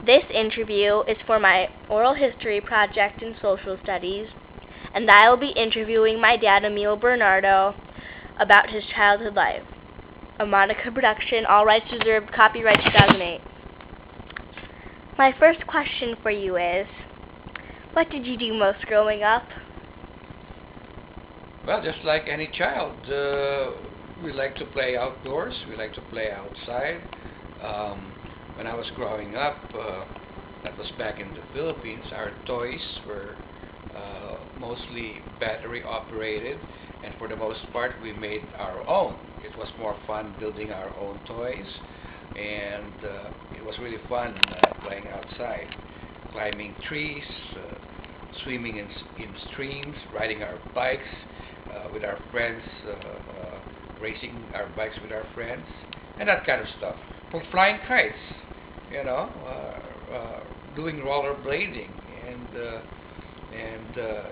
This interview is for my oral history project in social studies, and I will be interviewing my dad, Emil Bernardo, about his childhood life. A Monica production, all rights reserved, copyright 2008. My first question for you is, what did you do most growing up? Well, just like any child, we like to play outdoors, we like to play outside. When I was growing up, that was back in the Philippines, our toys were mostly battery operated, and for the most part we made our own. It was more fun building our own toys, and it was really fun playing outside, climbing trees, swimming in streams, riding our bikes with our friends, racing our bikes with our friends, and that kind of stuff. From flying kites, doing rollerblading, and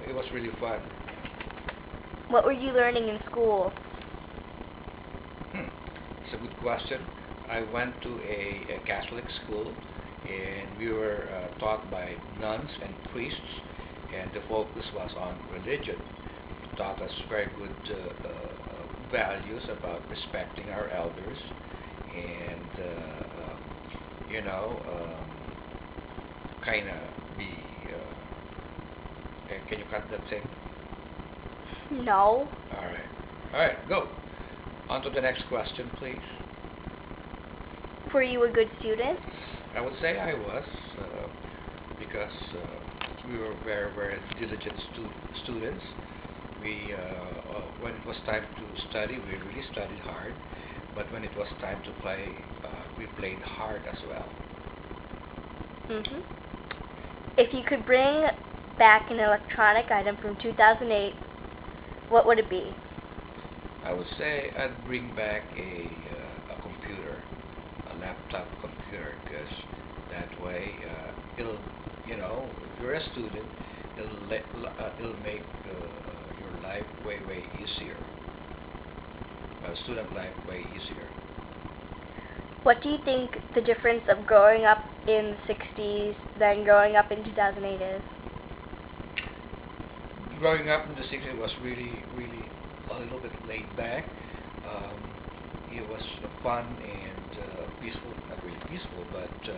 it was really fun. What were you learning in school? It's a good question. I went to a Catholic school, and we were taught by nuns and priests, and the focus was on religion. It taught us very good values about respecting our elders, and kind of be. Can you cut that thing? No. All right, go. On to the next question, please. Were you a good student? I would say I was, because we were very, very diligent students. When it was time to study, we really studied hard. But when it was time to play, we played hard as well. If you could bring back an electronic item from 2008, what would it be? I would say I'd bring back a computer, a laptop computer, because that way it'll, if you're a student, it'll make your life way, way easier. Student life way easier. What do you think the difference of growing up in the 60s than growing up in 2008 is? Growing up in the 60s was really, really a little bit laid back. It was fun and peaceful, not really peaceful, but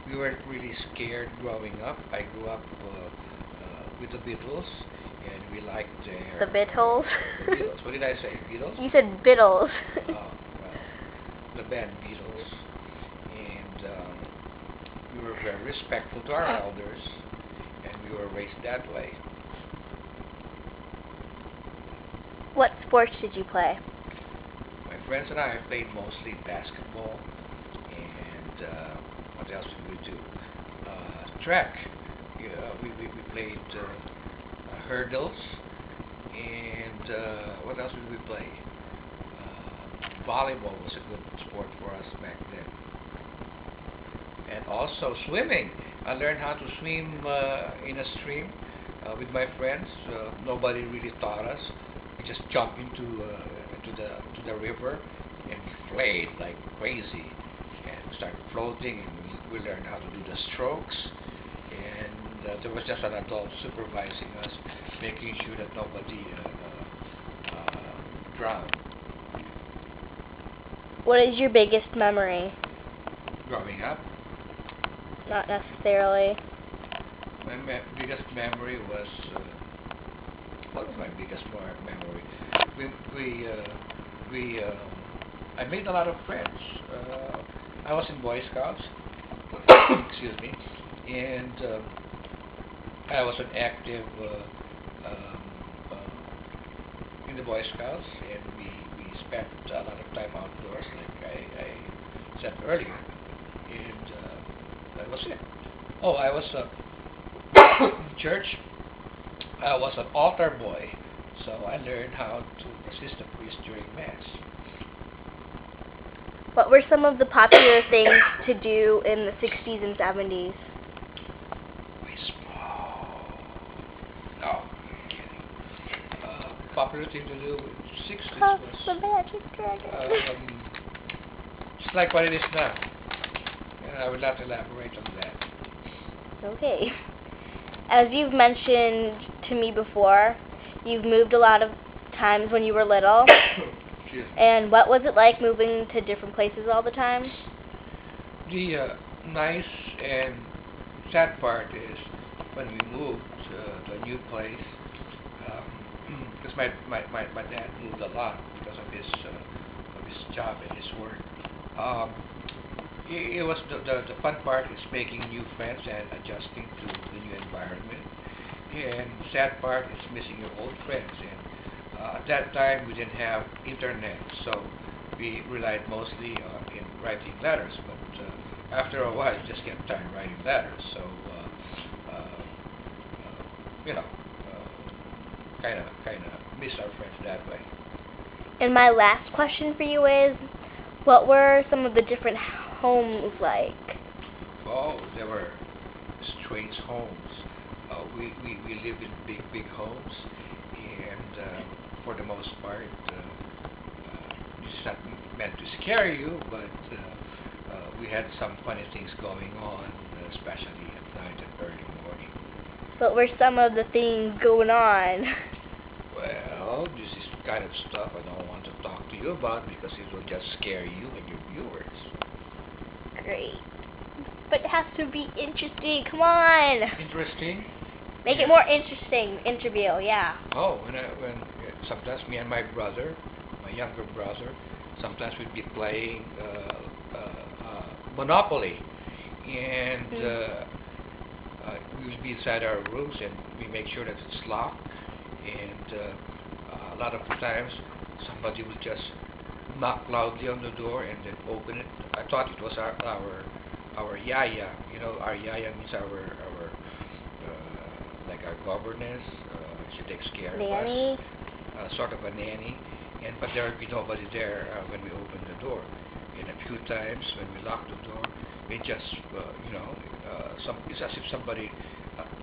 we weren't really scared growing up. I grew up with the Beatles, and we liked their... The Beatles? The Beatles. What did I say? Beatles? You said Beatles. Oh, well, the band Beatles. And we were very respectful to our elders, and we were raised that way. What sports did you play? My friends and I played mostly basketball, and what else did we do? Track. We played hurdles, and what else did we play? Volleyball was a good sport for us back then. And also swimming. I learned how to swim in a stream with my friends. Nobody really taught us. We just jumped into the river, and we played like crazy, and started floating, and we learned how to do the strokes, and there was just an adult supervising us, making sure that nobody drowned. What is your biggest memory? Growing up, Not necessarily. my biggest memory was what was my biggest memory? I made a lot of friends. I was in Boy Scouts, excuse me, and I was an active in the Boy Scouts, and we spent a lot of time outdoors, like I said earlier, and that was it. Oh, I was in church. I was an altar boy, so I learned how to assist the priest during Mass. What were some of the popular things to do in the 60s and 70s? We smoke. No, I'm kidding. Popular thing to do in the 60s Puff was the Magic Dragon. just like what it is now. I would not elaborate on that. Okay. As you've mentioned to me before, you've moved a lot of times when you were little. Excuse me. And what was it like moving to different places all the time? The nice and sad part is when we moved to a new place, because my dad moved a lot because of his job and his work. Um, it was the fun part is making new friends and adjusting to the new environment. And the sad part is missing your old friends. And at that time we didn't have internet, so we relied mostly in writing letters. But after a while, you just get tired writing letters. So you know, kind of miss our friends that way. And my last question for you is, what were some of the different homes like? Oh, there were strange homes. We live in big homes, and for the most part, it's not meant to scare you, but we had some funny things going on, especially at night and early morning. What were some of the things going on? Well, this is the kind of stuff I don't want to talk to you about because it will just scare you and your viewers. Great. But it has to be interesting. Come on. Interesting? Make it more interesting. Interview, yeah. Oh, when sometimes me and my brother, my younger brother, sometimes we'd be playing Monopoly, and we will be inside our rooms and we make sure that it's locked. And a lot of times somebody will just knock loudly on the door and then open it. I thought it was our yaya. You know, our yaya means our like our governess. She takes care Nanny? of us, sort of a nanny. And but there would be nobody there when we open the door. And a few times when we lock the door, it just it's as if somebody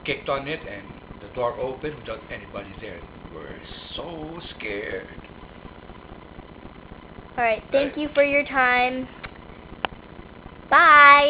kicked on it and the door opened without anybody there. We're so scared. Alright, thank you for your time. Bye.